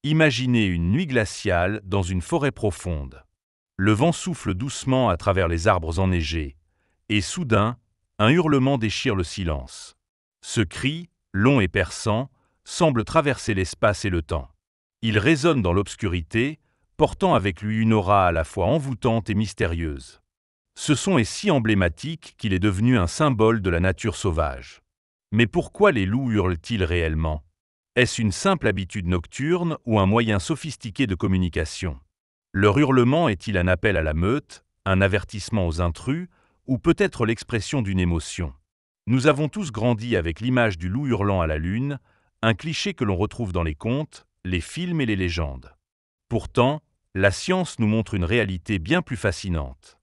Imaginez une nuit glaciale dans une forêt profonde. Le vent souffle doucement à travers les arbres enneigés, et soudain, un hurlement déchire le silence. Ce cri, long et perçant, semble traverser l'espace et le temps. Il résonne dans l'obscurité, portant avec lui une aura à la fois envoûtante et mystérieuse. Ce son est si emblématique qu'il est devenu un symbole de la nature sauvage. Mais pourquoi les loups hurlent-ils réellement ? Est-ce une simple habitude nocturne ou un moyen sophistiqué de communication ? Leur hurlement est-il un appel à la meute, un avertissement aux intrus, ou peut-être l'expression d'une émotion ? Nous avons tous grandi avec l'image du loup hurlant à la lune, un cliché que l'on retrouve dans les contes, les films et les légendes. Pourtant, la science nous montre une réalité bien plus fascinante.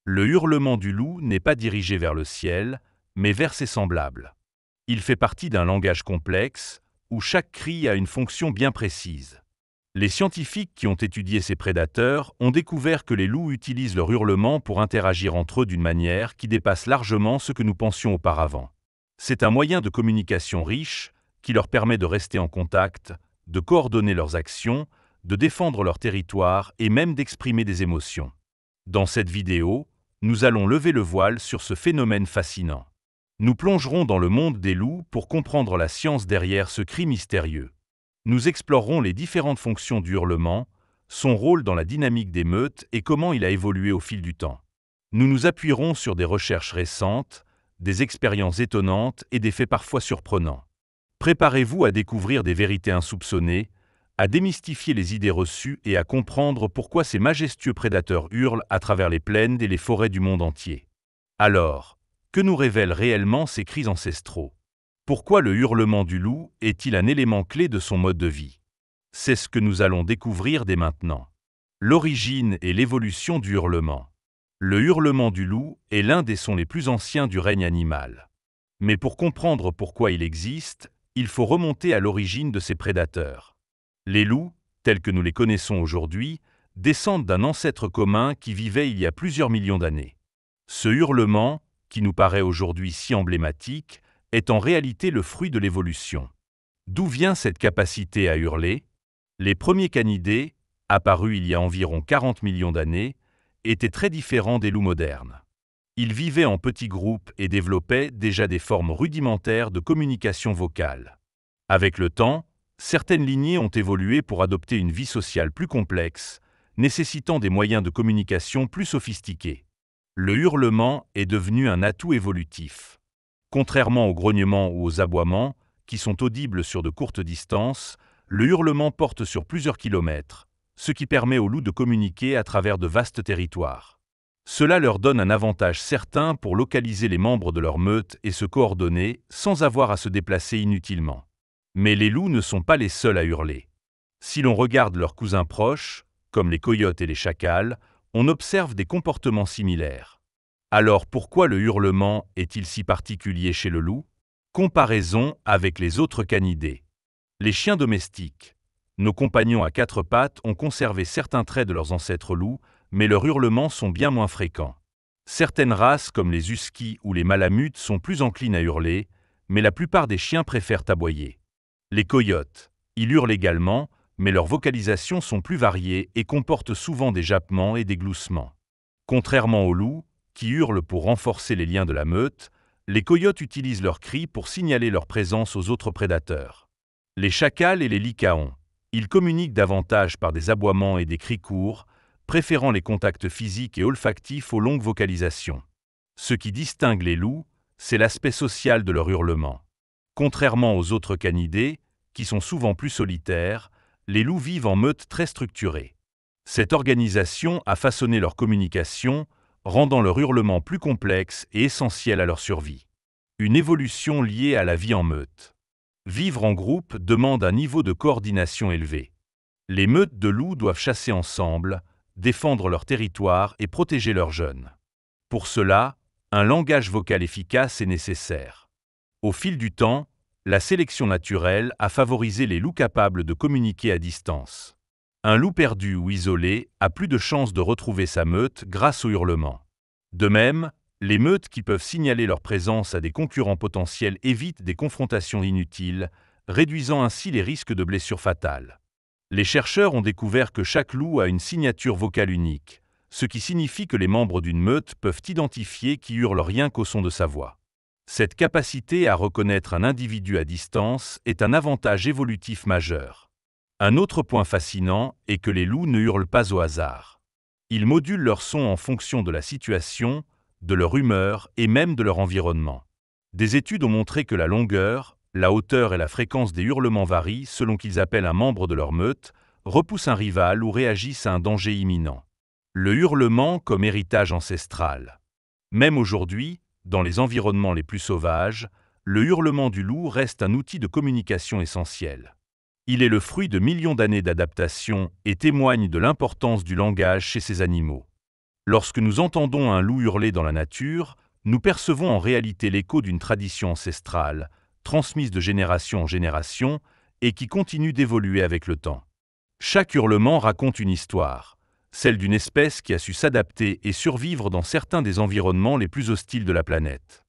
Le hurlement du loup n'est pas dirigé vers le ciel, mais vers ses semblables. Il fait partie d'un langage complexe, où chaque cri a une fonction bien précise. Les scientifiques qui ont étudié ces prédateurs ont découvert que les loups utilisent leur hurlement pour interagir entre eux d'une manière qui dépasse largement ce que nous pensions auparavant. C'est un moyen de communication riche qui leur permet de rester en contact, de coordonner leurs actions, de défendre leur territoire et même d'exprimer des émotions. Dans cette vidéo, nous allons lever le voile sur ce phénomène fascinant. Nous plongerons dans le monde des loups pour comprendre la science derrière ce cri mystérieux. Nous explorerons les différentes fonctions du hurlement, son rôle dans la dynamique des meutes et comment il a évolué au fil du temps. Nous nous appuierons sur des recherches récentes, des expériences étonnantes et des faits parfois surprenants. Préparez-vous à découvrir des vérités insoupçonnées, à démystifier les idées reçues et à comprendre pourquoi ces majestueux prédateurs hurlent à travers les plaines et les forêts du monde entier. Alors, que nous révèlent réellement ces cris ancestraux ? Pourquoi le hurlement du loup est-il un élément clé de son mode de vie ? C'est ce que nous allons découvrir dès maintenant. L'origine et l'évolution du hurlement. Le hurlement du loup est l'un des sons les plus anciens du règne animal. Mais pour comprendre pourquoi il existe, il faut remonter à l'origine de ces prédateurs. Les loups, tels que nous les connaissons aujourd'hui, descendent d'un ancêtre commun qui vivait il y a plusieurs millions d'années. Ce hurlement, qui nous paraît aujourd'hui si emblématique, est en réalité le fruit de l'évolution. D'où vient cette capacité à hurler ? Les premiers canidés, apparus il y a environ 40 millions d'années, étaient très différents des loups modernes. Ils vivaient en petits groupes et développaient déjà des formes rudimentaires de communication vocale. Avec le temps, certaines lignées ont évolué pour adopter une vie sociale plus complexe, nécessitant des moyens de communication plus sophistiqués. Le hurlement est devenu un atout évolutif. Contrairement aux grognements ou aux aboiements, qui sont audibles sur de courtes distances, le hurlement porte sur plusieurs kilomètres, ce qui permet aux loups de communiquer à travers de vastes territoires. Cela leur donne un avantage certain pour localiser les membres de leur meute et se coordonner sans avoir à se déplacer inutilement. Mais les loups ne sont pas les seuls à hurler. Si l'on regarde leurs cousins proches, comme les coyotes et les chacals, on observe des comportements similaires. Alors pourquoi le hurlement est-il si particulier chez le loup ? Comparaison avec les autres canidés. Les chiens domestiques. Nos compagnons à quatre pattes ont conservé certains traits de leurs ancêtres loups, mais leurs hurlements sont bien moins fréquents. Certaines races, comme les huskies ou les malamutes, sont plus enclines à hurler, mais la plupart des chiens préfèrent aboyer. Les coyotes. Ils hurlent également, mais leurs vocalisations sont plus variées et comportent souvent des jappements et des gloussements. Contrairement aux loups, qui hurlent pour renforcer les liens de la meute, les coyotes utilisent leurs cris pour signaler leur présence aux autres prédateurs. Les chacals et les lycaons. Ils communiquent davantage par des aboiements et des cris courts, préférant les contacts physiques et olfactifs aux longues vocalisations. Ce qui distingue les loups, c'est l'aspect social de leur hurlement. Contrairement aux autres canidés, qui sont souvent plus solitaires, les loups vivent en meute très structurée. Cette organisation a façonné leur communication, rendant leur hurlement plus complexe et essentiel à leur survie. Une évolution liée à la vie en meute. Vivre en groupe demande un niveau de coordination élevé. Les meutes de loups doivent chasser ensemble, défendre leur territoire et protéger leurs jeunes. Pour cela, un langage vocal efficace est nécessaire. Au fil du temps, la sélection naturelle a favorisé les loups capables de communiquer à distance. Un loup perdu ou isolé a plus de chances de retrouver sa meute grâce au hurlement. De même, les meutes qui peuvent signaler leur présence à des concurrents potentiels évitent des confrontations inutiles, réduisant ainsi les risques de blessures fatales. Les chercheurs ont découvert que chaque loup a une signature vocale unique, ce qui signifie que les membres d'une meute peuvent identifier qui hurle rien qu'au son de sa voix. Cette capacité à reconnaître un individu à distance est un avantage évolutif majeur. Un autre point fascinant est que les loups ne hurlent pas au hasard. Ils modulent leur son en fonction de la situation, de leur humeur et même de leur environnement. Des études ont montré que la longueur, la hauteur et la fréquence des hurlements varient selon qu'ils appellent un membre de leur meute, repoussent un rival ou réagissent à un danger imminent. Le hurlement comme héritage ancestral. Même aujourd'hui, dans les environnements les plus sauvages, le hurlement du loup reste un outil de communication essentiel. Il est le fruit de millions d'années d'adaptation et témoigne de l'importance du langage chez ces animaux. Lorsque nous entendons un loup hurler dans la nature, nous percevons en réalité l'écho d'une tradition ancestrale, transmise de génération en génération et qui continue d'évoluer avec le temps. Chaque hurlement raconte une histoire, celle d'une espèce qui a su s'adapter et survivre dans certains des environnements les plus hostiles de la planète.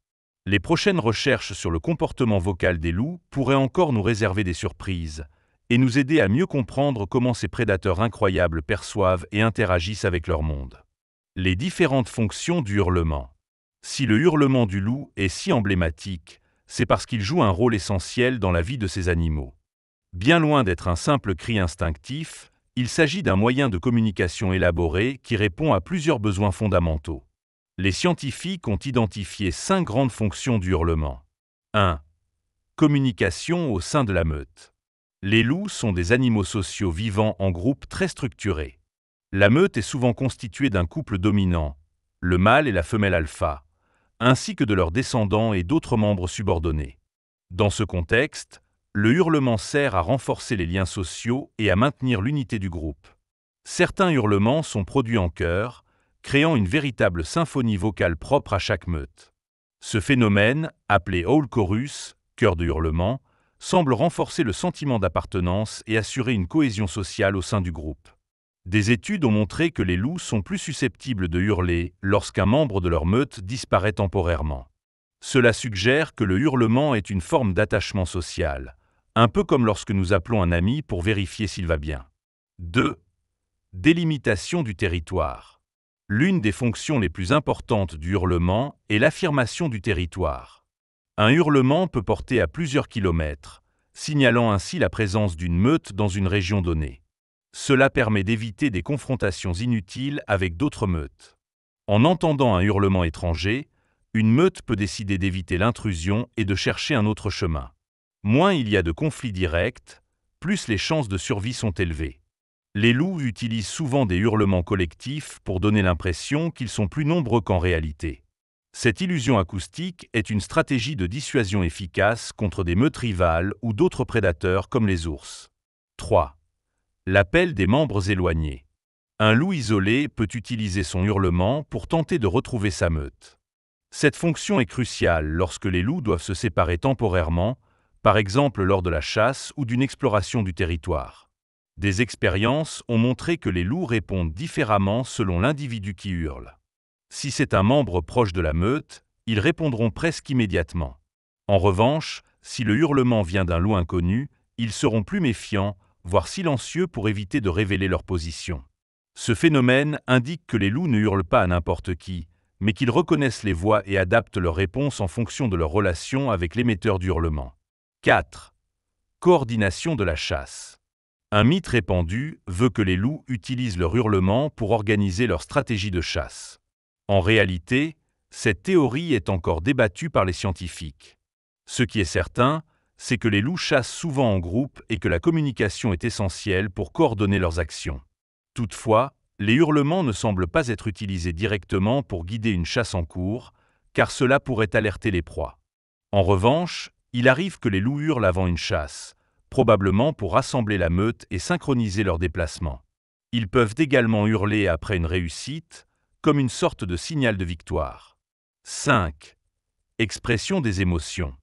Les prochaines recherches sur le comportement vocal des loups pourraient encore nous réserver des surprises et nous aider à mieux comprendre comment ces prédateurs incroyables perçoivent et interagissent avec leur monde. Les différentes fonctions du hurlement. Si le hurlement du loup est si emblématique, c'est parce qu'il joue un rôle essentiel dans la vie de ces animaux. Bien loin d'être un simple cri instinctif, il s'agit d'un moyen de communication élaboré qui répond à plusieurs besoins fondamentaux. Les scientifiques ont identifié 5 grandes fonctions du hurlement. 1. Communication au sein de la meute. Les loups sont des animaux sociaux vivant en groupes très structurés. La meute est souvent constituée d'un couple dominant, le mâle et la femelle alpha, ainsi que de leurs descendants et d'autres membres subordonnés. Dans ce contexte, le hurlement sert à renforcer les liens sociaux et à maintenir l'unité du groupe. Certains hurlements sont produits en chœur, créant une véritable symphonie vocale propre à chaque meute. Ce phénomène, appelé howl chorus, chœur de hurlement, semble renforcer le sentiment d'appartenance et assurer une cohésion sociale au sein du groupe. Des études ont montré que les loups sont plus susceptibles de hurler lorsqu'un membre de leur meute disparaît temporairement. Cela suggère que le hurlement est une forme d'attachement social, un peu comme lorsque nous appelons un ami pour vérifier s'il va bien. 2. Délimitation du territoire. L'une des fonctions les plus importantes du hurlement est l'affirmation du territoire. Un hurlement peut porter à plusieurs kilomètres, signalant ainsi la présence d'une meute dans une région donnée. Cela permet d'éviter des confrontations inutiles avec d'autres meutes. En entendant un hurlement étranger, une meute peut décider d'éviter l'intrusion et de chercher un autre chemin. Moins il y a de conflits directs, plus les chances de survie sont élevées. Les loups utilisent souvent des hurlements collectifs pour donner l'impression qu'ils sont plus nombreux qu'en réalité. Cette illusion acoustique est une stratégie de dissuasion efficace contre des meutes rivales ou d'autres prédateurs comme les ours. 3. L'appel des membres éloignés. Un loup isolé peut utiliser son hurlement pour tenter de retrouver sa meute. Cette fonction est cruciale lorsque les loups doivent se séparer temporairement, par exemple lors de la chasse ou d'une exploration du territoire. Des expériences ont montré que les loups répondent différemment selon l'individu qui hurle. Si c'est un membre proche de la meute, ils répondront presque immédiatement. En revanche, si le hurlement vient d'un loup inconnu, ils seront plus méfiants, voire silencieux pour éviter de révéler leur position. Ce phénomène indique que les loups ne hurlent pas à n'importe qui, mais qu'ils reconnaissent les voix et adaptent leurs réponses en fonction de leur relation avec l'émetteur du hurlement. 4. Coordination de la chasse. Un mythe répandu veut que les loups utilisent leur hurlement pour organiser leur stratégie de chasse. En réalité, cette théorie est encore débattue par les scientifiques. Ce qui est certain, c'est que les loups chassent souvent en groupe et que la communication est essentielle pour coordonner leurs actions. Toutefois, les hurlements ne semblent pas être utilisés directement pour guider une chasse en cours, car cela pourrait alerter les proies. En revanche, il arrive que les loups hurlent avant une chasse, probablement pour rassembler la meute et synchroniser leurs déplacements. Ils peuvent également hurler après une réussite, comme une sorte de signal de victoire. 5. Expression des émotions.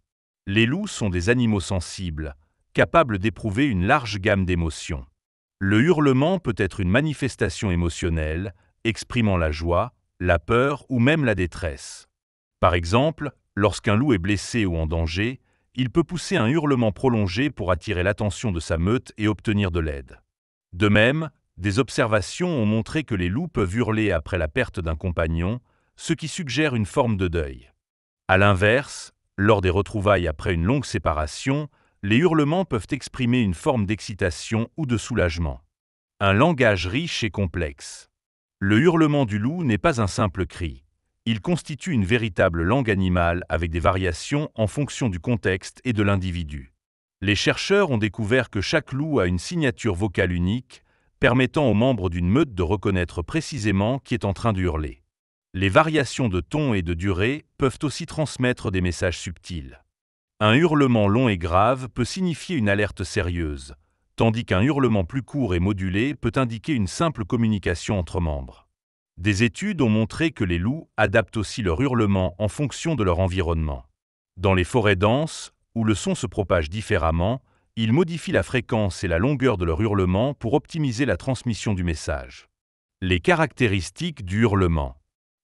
Les loups sont des animaux sensibles, capables d'éprouver une large gamme d'émotions. Le hurlement peut être une manifestation émotionnelle, exprimant la joie, la peur ou même la détresse. Par exemple, lorsqu'un loup est blessé ou en danger, il peut pousser un hurlement prolongé pour attirer l'attention de sa meute et obtenir de l'aide. De même, des observations ont montré que les loups peuvent hurler après la perte d'un compagnon, ce qui suggère une forme de deuil. À l'inverse, lors des retrouvailles après une longue séparation, les hurlements peuvent exprimer une forme d'excitation ou de soulagement. Un langage riche et complexe. Le hurlement du loup n'est pas un simple cri. Il constitue une véritable langue animale avec des variations en fonction du contexte et de l'individu. Les chercheurs ont découvert que chaque loup a une signature vocale unique, permettant aux membres d'une meute de reconnaître précisément qui est en train de hurler. Les variations de ton et de durée peuvent aussi transmettre des messages subtils. Un hurlement long et grave peut signifier une alerte sérieuse, tandis qu'un hurlement plus court et modulé peut indiquer une simple communication entre membres. Des études ont montré que les loups adaptent aussi leur hurlement en fonction de leur environnement. Dans les forêts denses, où le son se propage différemment, ils modifient la fréquence et la longueur de leur hurlement pour optimiser la transmission du message. Les caractéristiques du hurlement.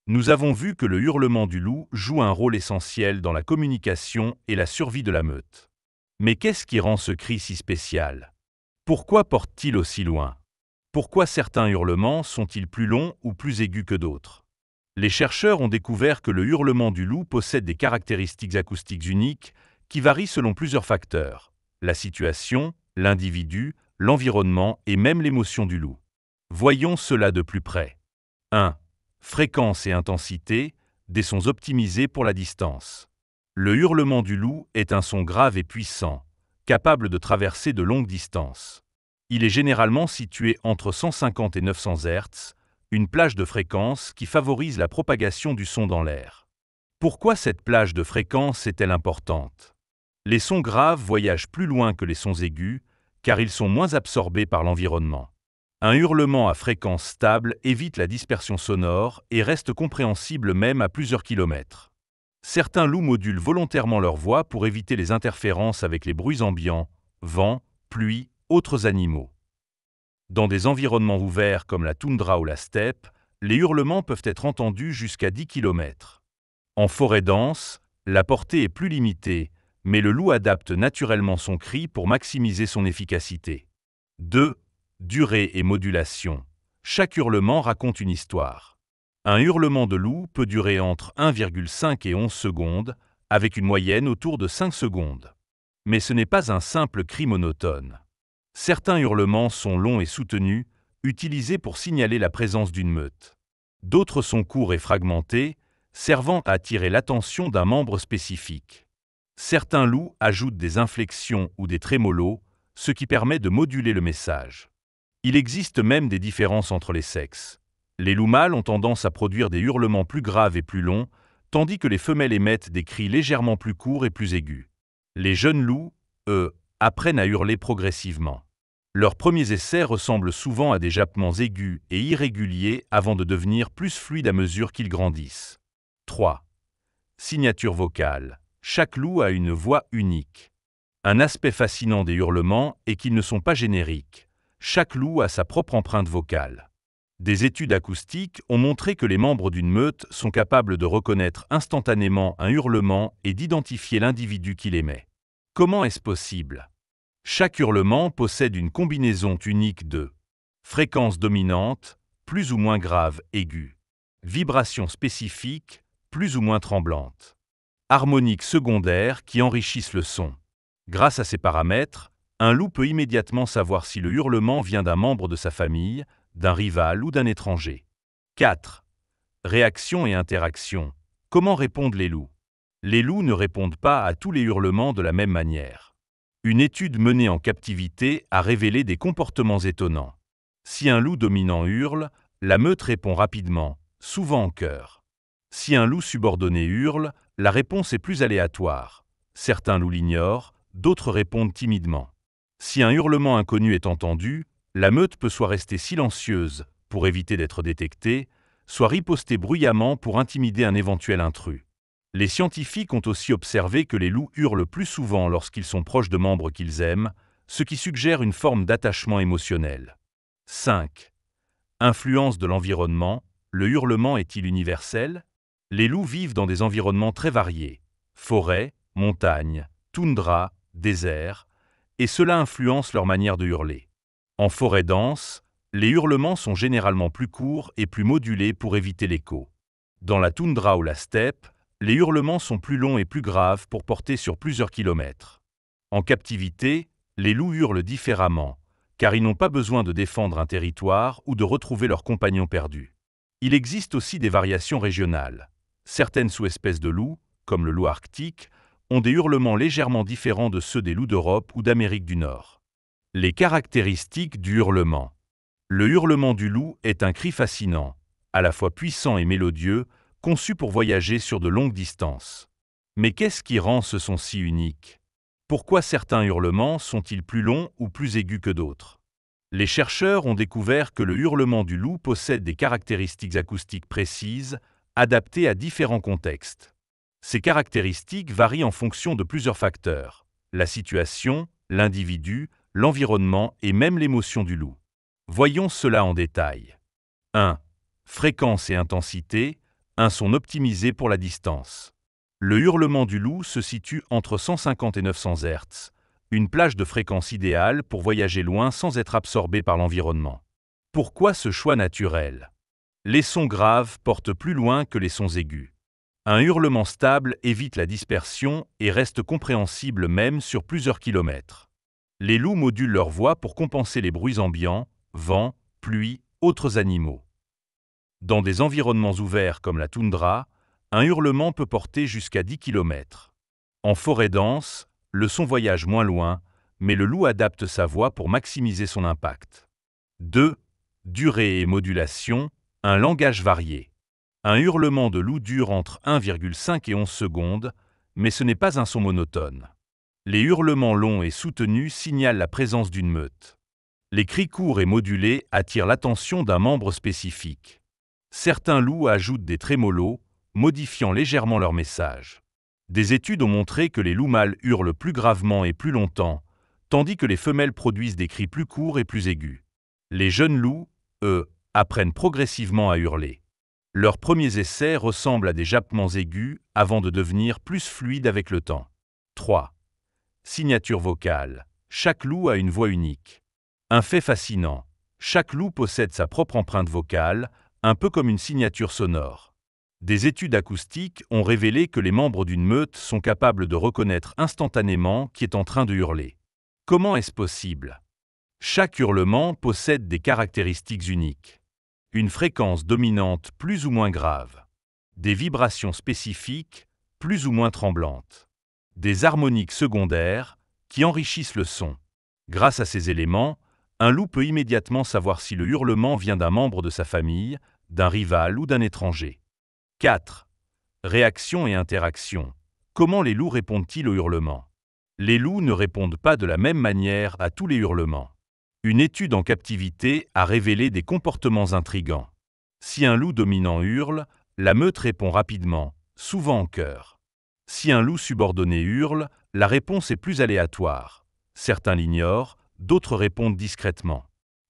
Nous avons vu que le hurlement du loup joue un rôle essentiel dans la communication et la survie de la meute. Mais qu'est-ce qui rend ce cri si spécial? Pourquoi porte-t-il aussi loin? Pourquoi certains hurlements sont-ils plus longs ou plus aigus que d'autres? Les chercheurs ont découvert que le hurlement du loup possède des caractéristiques acoustiques uniques qui varient selon plusieurs facteurs: la situation, l'individu, l'environnement et même l'émotion du loup. Voyons cela de plus près. 1. Fréquence et intensité, des sons optimisés pour la distance. Le hurlement du loup est un son grave et puissant, capable de traverser de longues distances. Il est généralement situé entre 150 et 900 Hz, une plage de fréquence qui favorise la propagation du son dans l'air. Pourquoi cette plage de fréquence est-elle importante? Les sons graves voyagent plus loin que les sons aigus, car ils sont moins absorbés par l'environnement. Un hurlement à fréquence stable évite la dispersion sonore et reste compréhensible même à plusieurs kilomètres. Certains loups modulent volontairement leur voix pour éviter les interférences avec les bruits ambiants, vent, pluie, autres animaux. Dans des environnements ouverts comme la toundra ou la steppe, les hurlements peuvent être entendus jusqu'à 10 km. En forêt dense, la portée est plus limitée, mais le loup adapte naturellement son cri pour maximiser son efficacité. 2. Durée et modulation. Chaque hurlement raconte une histoire. Un hurlement de loup peut durer entre 1,5 et 11 secondes, avec une moyenne autour de 5 secondes. Mais ce n'est pas un simple cri monotone. Certains hurlements sont longs et soutenus, utilisés pour signaler la présence d'une meute. D'autres sont courts et fragmentés, servant à attirer l'attention d'un membre spécifique. Certains loups ajoutent des inflexions ou des trémolos, ce qui permet de moduler le message. Il existe même des différences entre les sexes. Les loups mâles ont tendance à produire des hurlements plus graves et plus longs, tandis que les femelles émettent des cris légèrement plus courts et plus aigus. Les jeunes loups, eux, apprennent à hurler progressivement. Leurs premiers essais ressemblent souvent à des jappements aigus et irréguliers avant de devenir plus fluides à mesure qu'ils grandissent. 3. Signature vocale. Chaque loup a une voix unique. Un aspect fascinant des hurlements est qu'ils ne sont pas génériques. Chaque loup a sa propre empreinte vocale. Des études acoustiques ont montré que les membres d'une meute sont capables de reconnaître instantanément un hurlement et d'identifier l'individu qui l'émet. Comment est-ce possible? Chaque hurlement possède une combinaison unique de fréquence dominante, plus ou moins grave, aiguë, vibration spécifique, plus ou moins tremblante, harmoniques secondaires qui enrichissent le son. Grâce à ces paramètres, un loup peut immédiatement savoir si le hurlement vient d'un membre de sa famille, d'un rival ou d'un étranger. 4. Réaction et interaction. Comment répondent les loups? Les loups ne répondent pas à tous les hurlements de la même manière. Une étude menée en captivité a révélé des comportements étonnants. Si un loup dominant hurle, la meute répond rapidement, souvent en chœur. Si un loup subordonné hurle, la réponse est plus aléatoire. Certains loups l'ignorent, d'autres répondent timidement. Si un hurlement inconnu est entendu, la meute peut soit rester silencieuse pour éviter d'être détectée, soit riposter bruyamment pour intimider un éventuel intrus. Les scientifiques ont aussi observé que les loups hurlent plus souvent lorsqu'ils sont proches de membres qu'ils aiment, ce qui suggère une forme d'attachement émotionnel. 5. Influence de l'environnement. Le hurlement est-il universel? Les loups vivent dans des environnements très variés, forêts, montagnes, toundra, désert, et cela influence leur manière de hurler. En forêt dense, les hurlements sont généralement plus courts et plus modulés pour éviter l'écho. Dans la toundra ou la steppe, les hurlements sont plus longs et plus graves pour porter sur plusieurs kilomètres. En captivité, les loups hurlent différemment, car ils n'ont pas besoin de défendre un territoire ou de retrouver leurs compagnons perdus. Il existe aussi des variations régionales. Certaines sous-espèces de loups, comme le loup arctique, ont des hurlements légèrement différents de ceux des loups d'Europe ou d'Amérique du Nord. Les caractéristiques du hurlement. Le hurlement du loup est un cri fascinant, à la fois puissant et mélodieux, conçu pour voyager sur de longues distances. Mais qu'est-ce qui rend ce son si unique? Pourquoi certains hurlements sont-ils plus longs ou plus aigus que d'autres? Les chercheurs ont découvert que le hurlement du loup possède des caractéristiques acoustiques précises, adaptées à différents contextes. Ces caractéristiques varient en fonction de plusieurs facteurs: la situation, l'individu, l'environnement et même l'émotion du loup. Voyons cela en détail. 1. Fréquence et intensité, un son optimisé pour la distance. Le hurlement du loup se situe entre 150 et 900 Hz, une plage de fréquence idéale pour voyager loin sans être absorbé par l'environnement. Pourquoi ce choix naturel? Les sons graves portent plus loin que les sons aigus. Un hurlement stable évite la dispersion et reste compréhensible même sur plusieurs kilomètres. Les loups modulent leur voix pour compenser les bruits ambiants, vent, pluie, autres animaux. Dans des environnements ouverts comme la toundra, un hurlement peut porter jusqu'à 10 km. En forêt dense, le son voyage moins loin, mais le loup adapte sa voix pour maximiser son impact. 2. Durée et modulation, un langage varié. Un hurlement de loup dure entre 1,5 et 11 secondes, mais ce n'est pas un son monotone. Les hurlements longs et soutenus signalent la présence d'une meute. Les cris courts et modulés attirent l'attention d'un membre spécifique. Certains loups ajoutent des trémolos, modifiant légèrement leur message. Des études ont montré que les loups mâles hurlent plus gravement et plus longtemps, tandis que les femelles produisent des cris plus courts et plus aigus. Les jeunes loups, eux, apprennent progressivement à hurler. Leurs premiers essais ressemblent à des jappements aigus avant de devenir plus fluides avec le temps. 3. Signature vocale. Chaque loup a une voix unique. Un fait fascinant. Chaque loup possède sa propre empreinte vocale, un peu comme une signature sonore. Des études acoustiques ont révélé que les membres d'une meute sont capables de reconnaître instantanément qui est en train de hurler. Comment est-ce possible? Chaque hurlement possède des caractéristiques uniques. Une fréquence dominante plus ou moins grave. Des vibrations spécifiques, plus ou moins tremblantes. Des harmoniques secondaires qui enrichissent le son. Grâce à ces éléments, un loup peut immédiatement savoir si le hurlement vient d'un membre de sa famille, d'un rival ou d'un étranger. 4. Réaction et interaction. Comment les loups répondent-ils aux hurlements? Les loups ne répondent pas de la même manière à tous les hurlements. Une étude en captivité a révélé des comportements intrigants. Si un loup dominant hurle, la meute répond rapidement, souvent en chœur. Si un loup subordonné hurle, la réponse est plus aléatoire. Certains l'ignorent, d'autres répondent discrètement.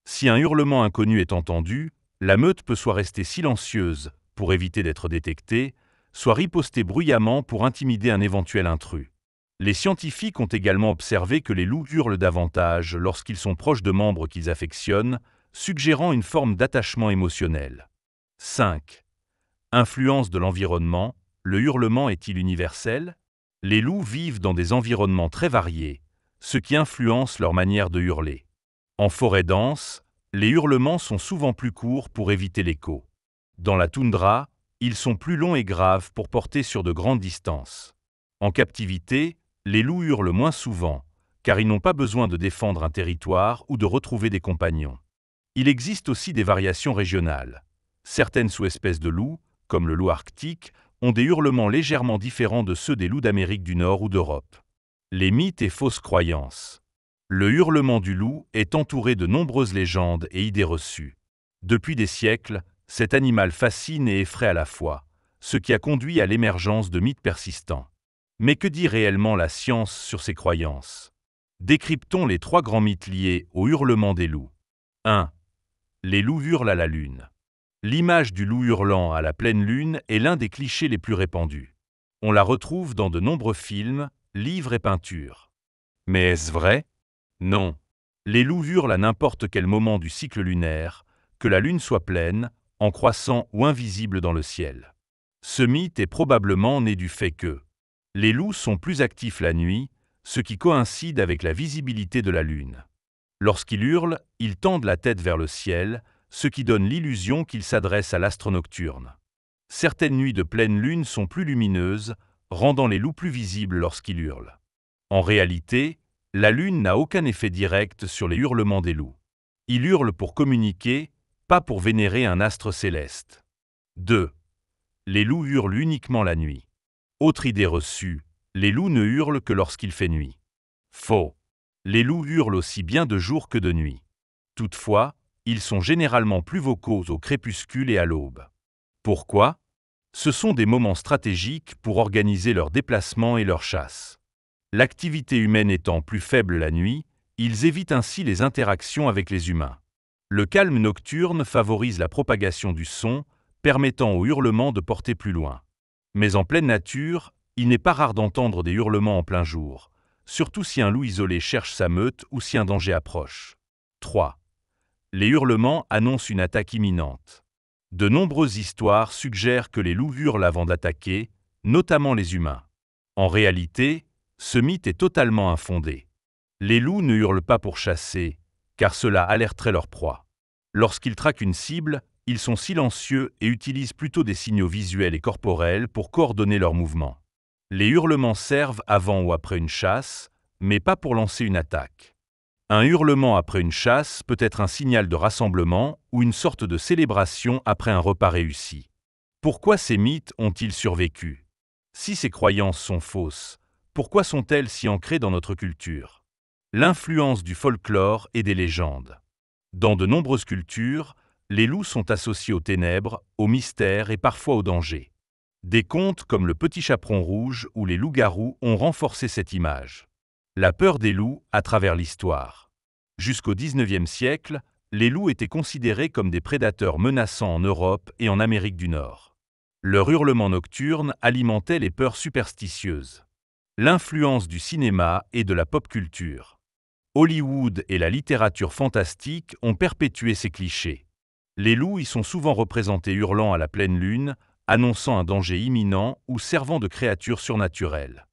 Si un hurlement inconnu est entendu, la meute peut soit rester silencieuse pour éviter d'être détectée, soit riposter bruyamment pour intimider un éventuel intrus. Les scientifiques ont également observé que les loups hurlent davantage lorsqu'ils sont proches de membres qu'ils affectionnent, suggérant une forme d'attachement émotionnel. 5. Influence de l'environnement. Le hurlement est-il universel? Les loups vivent dans des environnements très variés, ce qui influence leur manière de hurler. En forêt dense, les hurlements sont souvent plus courts pour éviter l'écho. Dans la toundra, ils sont plus longs et graves pour porter sur de grandes distances. En captivité, les loups hurlent moins souvent, car ils n'ont pas besoin de défendre un territoire ou de retrouver des compagnons. Il existe aussi des variations régionales. Certaines sous-espèces de loups, comme le loup arctique, ont des hurlements légèrement différents de ceux des loups d'Amérique du Nord ou d'Europe. Les mythes et fausses croyances. Le hurlement du loup est entouré de nombreuses légendes et idées reçues. Depuis des siècles, cet animal fascine et effraie à la fois, ce qui a conduit à l'émergence de mythes persistants. Mais que dit réellement la science sur ces croyances? Décryptons les 3 grands mythes liés au hurlement des loups. 1. Les loups hurlent à la lune. L'image du loup hurlant à la pleine lune est l'un des clichés les plus répandus. On la retrouve dans de nombreux films, livres et peintures. Mais est-ce vrai? Non. Les loups hurlent à n'importe quel moment du cycle lunaire, que la lune soit pleine, en croissant ou invisible dans le ciel. Ce mythe est probablement né du fait que les loups sont plus actifs la nuit, ce qui coïncide avec la visibilité de la lune. Lorsqu'ils hurlent, ils tendent la tête vers le ciel, ce qui donne l'illusion qu'ils s'adressent à l'astre nocturne. Certaines nuits de pleine lune sont plus lumineuses, rendant les loups plus visibles lorsqu'ils hurlent. En réalité, la lune n'a aucun effet direct sur les hurlements des loups. Ils hurlent pour communiquer, pas pour vénérer un astre céleste. 2. Les loups hurlent uniquement la nuit. Autre idée reçue, les loups ne hurlent que lorsqu'il fait nuit. Faux. Les loups hurlent aussi bien de jour que de nuit. Toutefois, ils sont généralement plus vocaux au crépuscule et à l'aube. Pourquoi ? Ce sont des moments stratégiques pour organiser leurs déplacements et leurs chasses. L'activité humaine étant plus faible la nuit, ils évitent ainsi les interactions avec les humains. Le calme nocturne favorise la propagation du son, permettant aux hurlements de porter plus loin. Mais en pleine nature, il n'est pas rare d'entendre des hurlements en plein jour, surtout si un loup isolé cherche sa meute ou si un danger approche. 3. Les hurlements annoncent une attaque imminente. De nombreuses histoires suggèrent que les loups hurlent avant d'attaquer, notamment les humains. En réalité, ce mythe est totalement infondé. Les loups ne hurlent pas pour chasser, car cela alerterait leur proie. Lorsqu'ils traquent une cible, ils sont silencieux et utilisent plutôt des signaux visuels et corporels pour coordonner leurs mouvements. Les hurlements servent avant ou après une chasse, mais pas pour lancer une attaque. Un hurlement après une chasse peut être un signal de rassemblement ou une sorte de célébration après un repas réussi. Pourquoi ces mythes ont-ils survécu ? Si ces croyances sont fausses, pourquoi sont-elles si ancrées dans notre culture ? L'influence du folklore et des légendes. Dans de nombreuses cultures, les loups sont associés aux ténèbres, au mystère et parfois au danger. Des contes comme Le Petit Chaperon Rouge ou les loups-garous ont renforcé cette image. La peur des loups à travers l'histoire. Jusqu'au XIXe siècle, les loups étaient considérés comme des prédateurs menaçants en Europe et en Amérique du Nord. Leur hurlement nocturne alimentait les peurs superstitieuses. L'influence du cinéma et de la pop culture. Hollywood et la littérature fantastique ont perpétué ces clichés. Les loups y sont souvent représentés hurlant à la pleine lune, annonçant un danger imminent ou servant de créatures surnaturelles.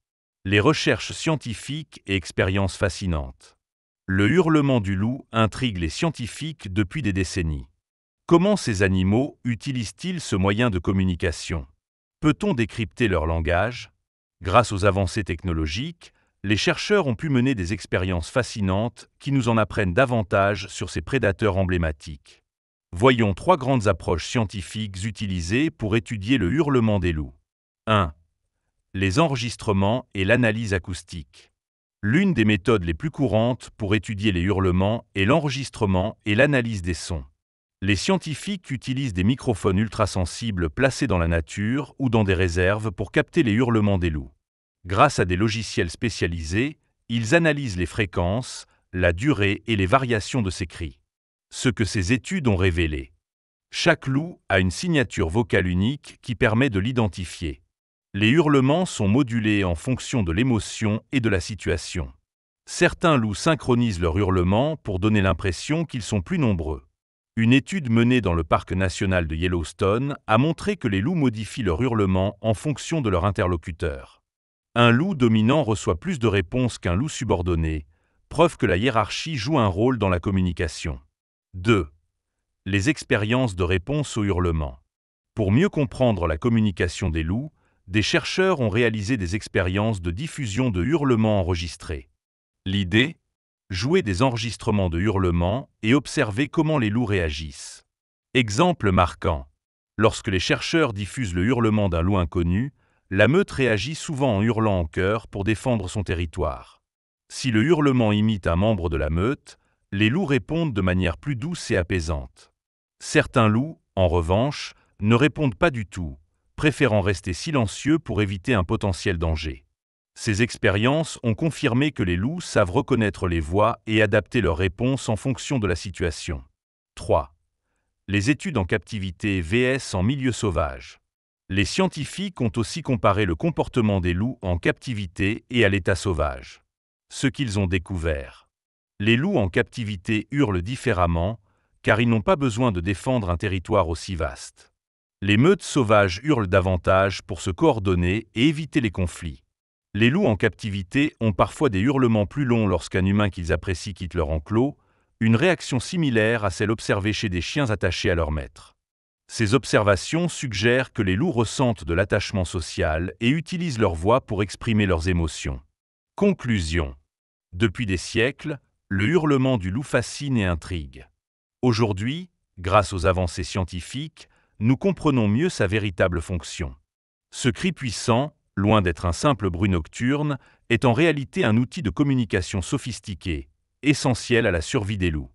Les recherches scientifiques et expériences fascinantes. Le hurlement du loup intrigue les scientifiques depuis des décennies. Comment ces animaux utilisent-ils ce moyen de communication ? Peut-on décrypter leur langage ? Grâce aux avancées technologiques, les chercheurs ont pu mener des expériences fascinantes qui nous en apprennent davantage sur ces prédateurs emblématiques. Voyons 3 grandes approches scientifiques utilisées pour étudier le hurlement des loups. 1. Les enregistrements et l'analyse acoustique. L'une des méthodes les plus courantes pour étudier les hurlements est l'enregistrement et l'analyse des sons. Les scientifiques utilisent des microphones ultrasensibles placés dans la nature ou dans des réserves pour capter les hurlements des loups. Grâce à des logiciels spécialisés, ils analysent les fréquences, la durée et les variations de ces cris. Ce que ces études ont révélé. Chaque loup a une signature vocale unique qui permet de l'identifier. Les hurlements sont modulés en fonction de l'émotion et de la situation. Certains loups synchronisent leurs hurlements pour donner l'impression qu'ils sont plus nombreux. Une étude menée dans le parc national de Yellowstone a montré que les loups modifient leurs hurlements en fonction de leur interlocuteur. Un loup dominant reçoit plus de réponses qu'un loup subordonné, preuve que la hiérarchie joue un rôle dans la communication. 2. Les expériences de réponse aux hurlements. Pour mieux comprendre la communication des loups, des chercheurs ont réalisé des expériences de diffusion de hurlements enregistrés. L'idée ? Jouer des enregistrements de hurlements et observer comment les loups réagissent. Exemple marquant. Lorsque les chercheurs diffusent le hurlement d'un loup inconnu, la meute réagit souvent en hurlant en chœur pour défendre son territoire. Si le hurlement imite un membre de la meute, les loups répondent de manière plus douce et apaisante. Certains loups, en revanche, ne répondent pas du tout, préférant rester silencieux pour éviter un potentiel danger. Ces expériences ont confirmé que les loups savent reconnaître les voix et adapter leurs réponses en fonction de la situation. 3. Les études en captivité vs en milieu sauvage. Les scientifiques ont aussi comparé le comportement des loups en captivité et à l'état sauvage. Ce qu'ils ont découvert. Les loups en captivité hurlent différemment, car ils n'ont pas besoin de défendre un territoire aussi vaste. Les meutes sauvages hurlent davantage pour se coordonner et éviter les conflits. Les loups en captivité ont parfois des hurlements plus longs lorsqu'un humain qu'ils apprécient quitte leur enclos, une réaction similaire à celle observée chez des chiens attachés à leur maître. Ces observations suggèrent que les loups ressentent de l'attachement social et utilisent leur voix pour exprimer leurs émotions. Conclusion. Depuis des siècles, le hurlement du loup fascine et intrigue. Aujourd'hui, grâce aux avancées scientifiques, nous comprenons mieux sa véritable fonction. Ce cri puissant, loin d'être un simple bruit nocturne, est en réalité un outil de communication sophistiqué, essentiel à la survie des loups.